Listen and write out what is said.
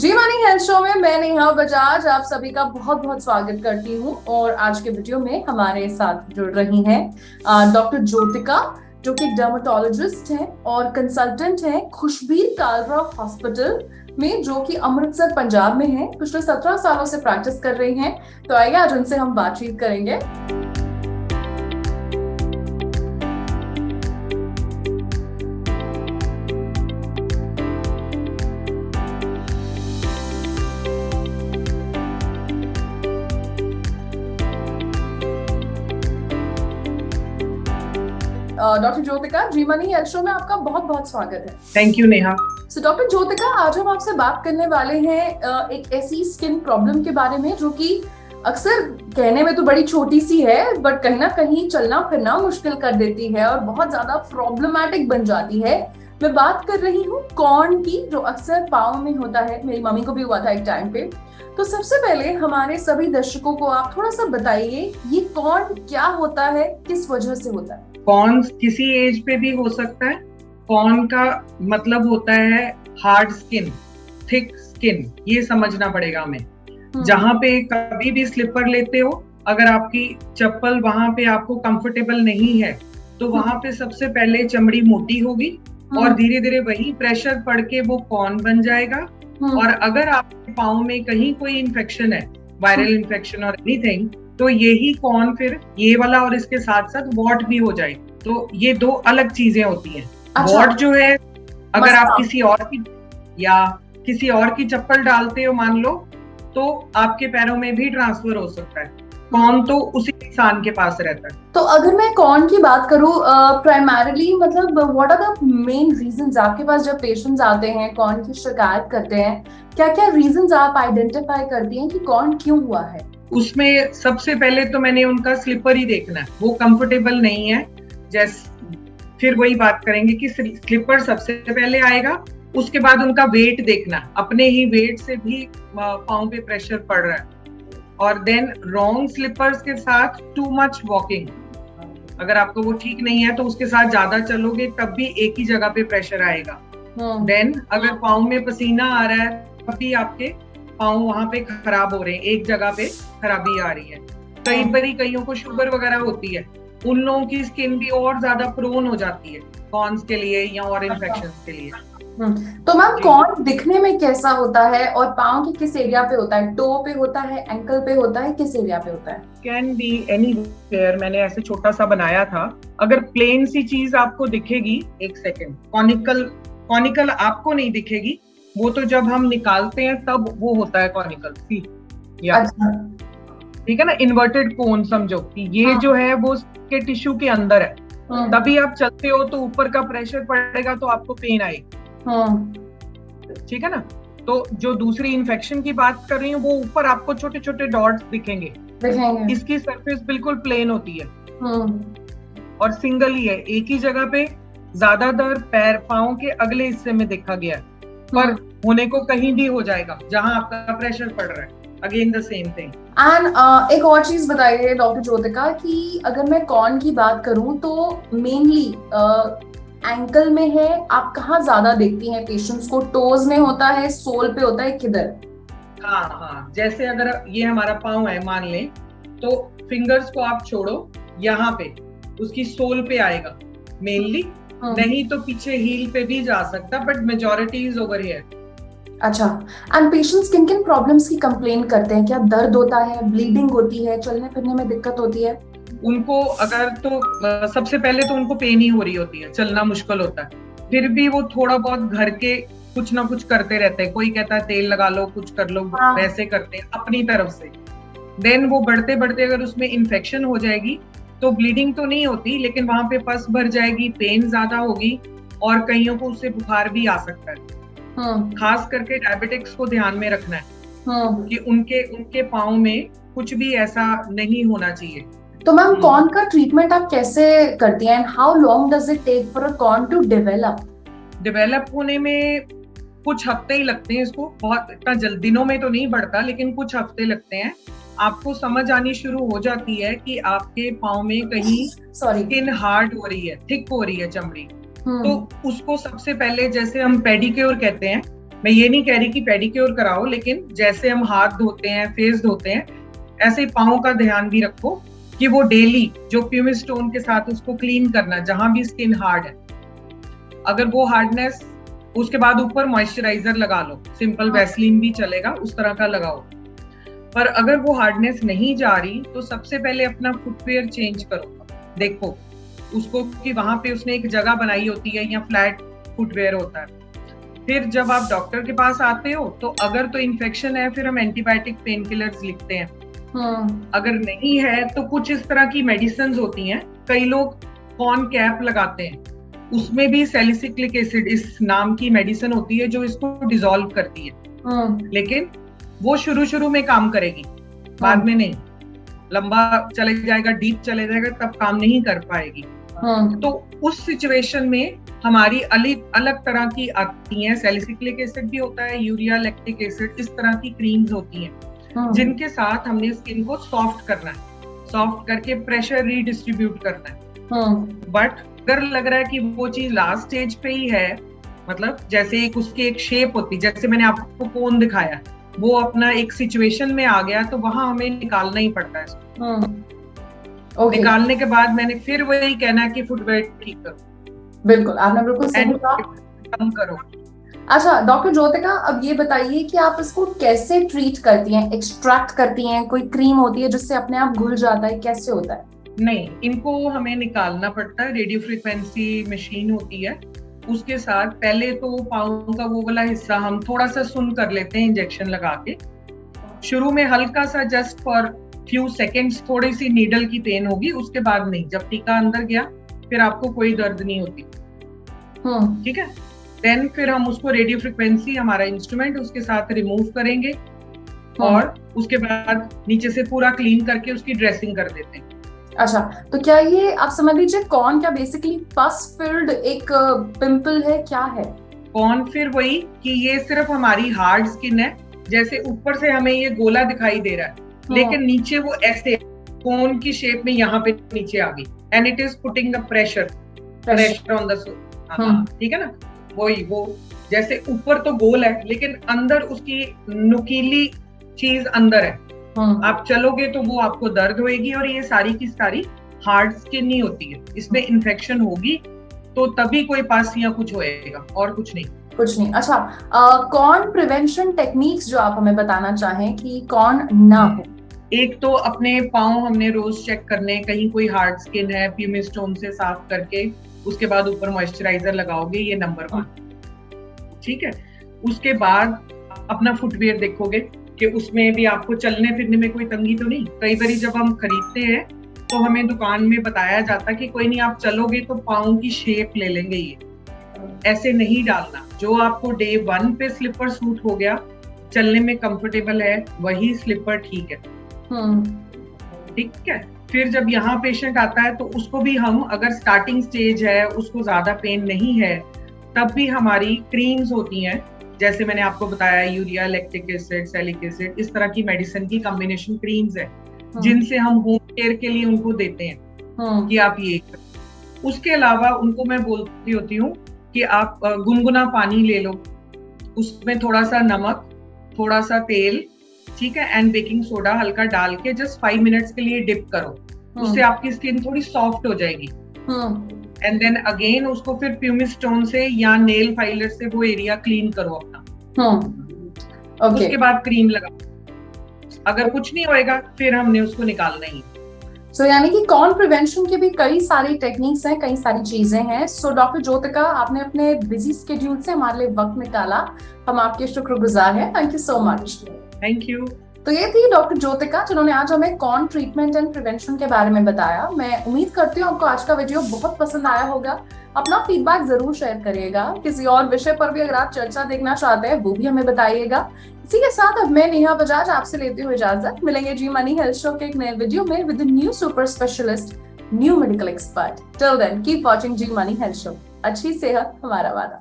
जी money health show में मैं नेहा बजाज आप सभी का बहुत बहुत स्वागत करती हूँ। और आज के वीडियो में हमारे साथ जुड़ रही हैं डॉक्टर ज्योतिका, जो कि डर्मेटोलॉजिस्ट हैं और कंसल्टेंट हैं खुशबीर कालरा हॉस्पिटल में, जो कि अमृतसर पंजाब में है। पिछले 17 सालों से प्रैक्टिस कर रही हैं। तो आइए आज उनसे हम बातचीत करेंगे। Doctor Jyotika, Zee money health show में आपका बहुत बहुत स्वागत है। Thank you Neha. So doctor Jyotika, आज हम आपसे बात करने वाले हैं एक ऐसी स्किन प्रॉब्लम के बारे में जो कि अक्सर कहने में तो बड़ी छोटी सी है, बट कहीं ना कहीं चलना फिरना मुश्किल कर देती है और बहुत ज्यादा प्रॉब्लमेटिक बन जाती है। मैं बात कर रही हूँ कॉर्न की, जो अक्सर पाँव में होता है। मेरी मम्मी को भी हुआ था एक टाइम पे। तो सबसे पहले हमारे सभी दर्शकों को आप थोड़ा सा बताइए, ये कॉर्न क्या होता है, किस वजह से होता है? कॉर्न किसी एज पे भी हो सकता है। कॉर्न का मतलब होता है हार्ड स्किन, थिक स्किन, ये समझना पड़ेगा हमें। जहां पे कभी भी स्लीपर लेते हो, अगर आपकी चप्पल वहां पे आपको कंफर्टेबल नहीं है, तो वहां पे सबसे पहले चमड़ी मोटी होगी और धीरे धीरे वही प्रेशर पड़ के वो कॉर्न बन जाएगा। और अगर आपके पाँव में कहीं कोई इन्फेक्शन है, वायरल इन्फेक्शन और एनीथिंग, तो यही कॉर्न फिर ये वाला और इसके साथ साथ वॉट भी हो जाए। तो ये दो अलग चीजें होती हैं। अच्छा। वॉट जो है, अगर आप किसी और की चप्पल डालते हो मान लो, तो आपके पैरों में भी ट्रांसफर हो सकता है। कॉर्न तो उसी इंसान के पास रहता है। तो अगर मैं कॉर्न की बात करूं, प्राइमरीली मतलब what are the main reasons आपके पास जब पेशेंट्स आते हैं कॉर्न की शिकायत करते हैं? क्या क्या रीजंस आप आइडेंटिफाई करती हैं कि कॉर्न क्यों हुआ है? उसमें सबसे पहले तो मैंने उनका स्लीपर ही देखना है, वो कंफर्टेबल नहीं है। फिर वही बात करेंगे कि स्लीपर सबसे पहले आएगा, उसके बाद उनका वेट देखना, अपने ही वेट से भी पाँव पे प्रेशर पड़ रहा है। और देन रॉन्ग स्लीपर्स के साथ टू मच वॉकिंग, अगर आपको वो ठीक नहीं है तो उसके साथ ज्यादा चलोगे तब भी एक ही जगह पे प्रेशर आएगा। देन अगर पाँव में पसीना आ रहा है तब भी आपके पाँव वहां पे खराब हो रहे हैं, एक जगह पे खराबी आ रही है। कई बारी कईयों को शुगर वगैरह होती है, उन लोगों की स्किन भी और ज्यादा प्रोन हो जाती है कॉर्न्स के लिए या और इन्फेक्शंस के लिए। तो मैम, कॉर्न दिखने में कैसा होता है और पाँव के किस एरिया पे होता है? टो पे होता है, एंकल पे होता है, किस एरिया पे होता है? Can be anywhere. मैंने ऐसे छोटा सा बनाया था। अगर प्लेन सी चीज आपको दिखेगी, एक सेकेंड, कॉनिकल आपको नहीं दिखेगी, वो तो जब हम निकालते हैं तब वो होता है कॉनिकल सी, या अच्छा, ठीक है ना। इन्वर्टेड कोन समझो कि ये जो है वो के टिश्यू के अंदर है, तभी आप चलते हो तो ऊपर का प्रेशर पड़ेगा तो आपको पेन आएगी, ठीक है ना। तो जो दूसरी इन्फेक्शन की बात कर रही हूँ, वो ऊपर आपको छोटे छोटे डॉट्स दिखेंगे। इसकी सरफेस बिल्कुल प्लेन होती है और सिंगल ही है, एक ही जगह पे ज्यादातर पैर पाँव के अगले हिस्से में देखा गया है, पर होने को कहीं भी हो जाएगा जहां आपका प्रेशर पड़ रहा है। Again the same thing. And एक और चीज बताइए डॉक्टर ज्योतिका, कि अगर मैं कॉर्न की बात करूं तो मेनली एंकल में है, आप कहाँ ज्यादा देखती हैं पेशेंट्स को? टोज में होता है, सोल पे होता है, किधर? हाँ, जैसे अगर ये हमारा पाँव है मान लें, तो फिंगर्स को आप छोड़ो, यहाँ पे उसकी सोल पे आएगा मेनली, नहीं तो पीछे हील पे भी जा सकता, but majority is over here. अच्छा। एंड पेशेंट्स किन किन प्रॉब्लम्स की कंप्लेन करते हैं? क्या दर्द होता है, ब्लीडिंग होती है, चलने फिरने में दिक्कत होती है? उनको अगर तो सबसे पहले तो उनको पेन ही हो रही होती है, चलना मुश्किल होता है, फिर भी वो थोड़ा बहुत घर के कुछ ना कुछ करते रहते हैं। कोई कहता है तेल लगा लो, कुछ कर लो, वैसे करते हैं अपनी तरफ से। देन वो बढ़ते बढ़ते अगर उसमें इन्फेक्शन हो जाएगी तो ब्लीडिंग तो नहीं होती, लेकिन वहां पे पस भर जाएगी, पेन ज्यादा होगी और कईयों को उससे बुखार भी आ सकता है। खास करके डायबिटिक्स को ध्यान में रखना है कि उनके पाँव में कुछ भी ऐसा नहीं होना चाहिए। तो मैम, कॉर्न का ट्रीटमेंट आप कैसे करती हैं? How long does it take for a corn to develop होने में कुछ हफ्ते ही लगते हैं। इसको बहुत इतना जल्दी दिनों में तो नहीं बढ़ता, लेकिन कुछ हफ्ते लगते हैं। आपको समझ आनी शुरू हो जाती है कि आपके पाँव में कहीं स्किन हार्ड हो रही है, थिक हो रही है चमड़ी। तो उसको सबसे पहले, जैसे हम पेडिक्योर कहते हैं, मैं ये नहीं कह रही कि पेडिक्योर कराओ, लेकिन जैसे हम हाथ धोते हैं, फेस धोते हैं, ऐसे पाँव का ध्यान भी रखो कि वो डेली जो प्यूमिस स्टोन के साथ उसको क्लीन करना, जहां भी स्किन हार्ड है, अगर वो हार्डनेस, उसके बाद ऊपर मॉइस्चराइजर लगा लो, सिंपल वैसलीन भी चलेगा, उस तरह का लगाओ। पर अगर वो हार्डनेस नहीं जा रही तो सबसे पहले अपना फुटवेयर चेंज करो। देखो उसको कि वहां पे उसने एक जगह बनाई होती है या फ्लैट फुटवेयर होता है। फिर जब आप डॉक्टर के पास आते हो तो अगर तो इन्फेक्शन है फिर हम एंटीबायोटिक पेन किलर्स लिखते हैं। अगर नहीं है तो कुछ इस तरह की मेडिसिन होती हैं, कई लोग कॉर्न कैप लगाते हैं, उसमें भी सैलिसिलिक एसिड इस नाम की मेडिसिन होती है जो इसको डिसॉल्व करती है। लेकिन वो शुरू में काम करेगी, बाद में नहीं, लंबा चले जाएगा, डीप चले जाएगा, तब काम नहीं कर पाएगी। तो उस सिचुएशन में हमारी अलग तरह की आती हैं, सैलिसिलिक एसिड भी होता है, यूरिया लैक्टिक एसिड, इस तरह की क्रीम्स होती हैं जिनके साथ हमने स्किन को सॉफ्ट करना है, सॉफ्ट करके प्रेशर रीडिस्ट्रीब्यूट करना है। बट अगर लग रहा है कि वो चीज लास्ट स्टेज पे ही है, मतलब जैसे उसकी एक शेप होती, जैसे मैंने आपको कोन दिखाया, वो अपना एक सिचुएशन में आ गया तो वहां हमें निकालना ही पड़ता है। निकालने के बाद मैंने फिर वही कहना है कि फुटवेयर ठीक करो। बिल्कुल, आपने बिल्कुल सही कहा, कम करो। अच्छा डॉक्टर ज्योतिका, अब ये बताइए कि आप इसको कैसे ट्रीट करती हैं? एक्सट्रैक्ट करती हैं, कोई क्रीम होती है जिससे अपने आप घुल जाता है, कैसे होता है? नहीं, इनको हमें निकालना पड़ता है, रेडियो फ्रिक्वेंसी मशीन होती है, उसके साथ पहले तो पाँव का वो वाला हिस्सा हम थोड़ा सा सुन कर लेते हैं इंजेक्शन लगा के। शुरू में हल्का सा, जस्ट फॉर फ्यू सेकेंड्स थोड़ी सी नीडल की पेन होगी, उसके बाद नहीं, जब टीका अंदर गया फिर आपको कोई दर्द नहीं होती। ठीक है, देन फिर हम उसको रेडियो फ्रिक्वेंसी, हमारा इंस्ट्रूमेंट, उसके साथ रिमूव करेंगे और उसके बाद नीचे से पूरा क्लीन करके उसकी ड्रेसिंग कर देते हैं। अच्छा, तो क्या ये आप समझ लीजिए कौन क्या बेसिकली पस फिल्ड एक पिंपल है, क्या है? कौन फिर वही कि ये सिर्फ हमारी हार्ड स्किन है, जैसे ऊपर से हमें ये गोला दिखाई दे रहा है, लेकिन नीचे वो ऐसे कोन की शेप में यहाँ पे नीचे आ गई, and it is putting a pressure on the sole. ठीक है ना, वही वो जैसे ऊपर तो गोल है लेकिन अंदर उसकी नुकीली चीज अंदर है। आप चलोगे तो वो आपको दर्द होएगी, और ये सारी की सारी हार्ड स्किन नहीं होती है, इसमें इन्फेक्शन होगी तो तभी कोई पास या कुछ होएगा, और कुछ नहीं। अच्छा, कौन प्रिवेंशन टेक्निक्स जो आप हमें बताना चाहें कि कौन ना हो? एक तो अपने पाँव हमने रोज चेक करने, कहीं कोई हार्ड स्किन है, प्यूमिस स्टोन से साफ करके उसके बाद ऊपर मॉइस्चराइजर लगाओगे, ये नंबर 1। ठीक है, उसके बाद अपना फुटवेयर देखोगे कि उसमें भी आपको चलने फिरने में कोई तंगी तो नहीं। कई बार जब हम खरीदते हैं तो हमें दुकान में बताया जाता कि कोई नहीं, आप चलोगे तो पाँव की शेप ले लेंगे, ये ऐसे नहीं डालना। जो आपको डे 1 पे स्लीपर सूट हो गया, चलने में कंफर्टेबल है, वही स्लीपर ठीक है। ठीक है, फिर जब यहाँ पेशेंट आता है तो उसको भी हम, अगर स्टार्टिंग स्टेज है, उसको ज्यादा पेन नहीं है, तब भी हमारी क्रीम्स होती हैं, जैसे मैंने आपको बताया, यूरिया लैक्टिक एसिड, सैलिक एसिड, इस तरह की मेडिसिन की कॉम्बिनेशन क्रीम्स है जिनसे हम होम केयर के लिए उनको देते हैं कि आप ये। उसके अलावा उनको मैं बोलती होती हूँ कि आप गुनगुना पानी ले लो, उसमें थोड़ा सा नमक, थोड़ा सा तेल, ठीक है, एंड बेकिंग सोडा हल्का डाल के जस्ट 5 मिनट्स के लिए डिप करो, उससे आपकी स्किन थोड़ी सॉफ्ट हो जाएगी। एंड देन अगेन उसको फिर प्यूमिस स्टोन से या नेल फाइलर से वो एरिया क्लीन करो अपना। उसके बाद क्रीम लगाओ, अगर कुछ नहीं होएगा फिर हमने उसको निकालना ही। सो यानी कि कॉन प्रिवेंशन के भी कई सारी टेक्निक्स हैं, कई सारी चीजें हैं। सो डॉक्टर ज्योतिका, आपने अपने बिजी स्केड्यूल से हमारे लिए वक्त निकाला, हम आपके शुक्रगुजार हैं। Thank you so much. Thank you. तो ये थी डॉक्टर ज्योतिका जिन्होंने आज हमें कॉन ट्रीटमेंट एंड प्रिवेंशन के बारे में बताया। मैं उम्मीद करती हूँ आपको आज का वीडियो बहुत पसंद आया होगा। अपना फीडबैक जरूर शेयर करिएगा। किसी और विषय पर भी अगर आप चर्चा देखना चाहते हैं वो भी हमें बताइएगा। इसी के साथ अब मैं नेहा बजाज आपसे लेती हूँ इजाजत। मिलेंगे जी मनी हेल्थ शो के एक नए वीडियो में with new super specialist, new medical expert. Till then keep watching Zee money health show. अच्छी सेहत हमारा वादा।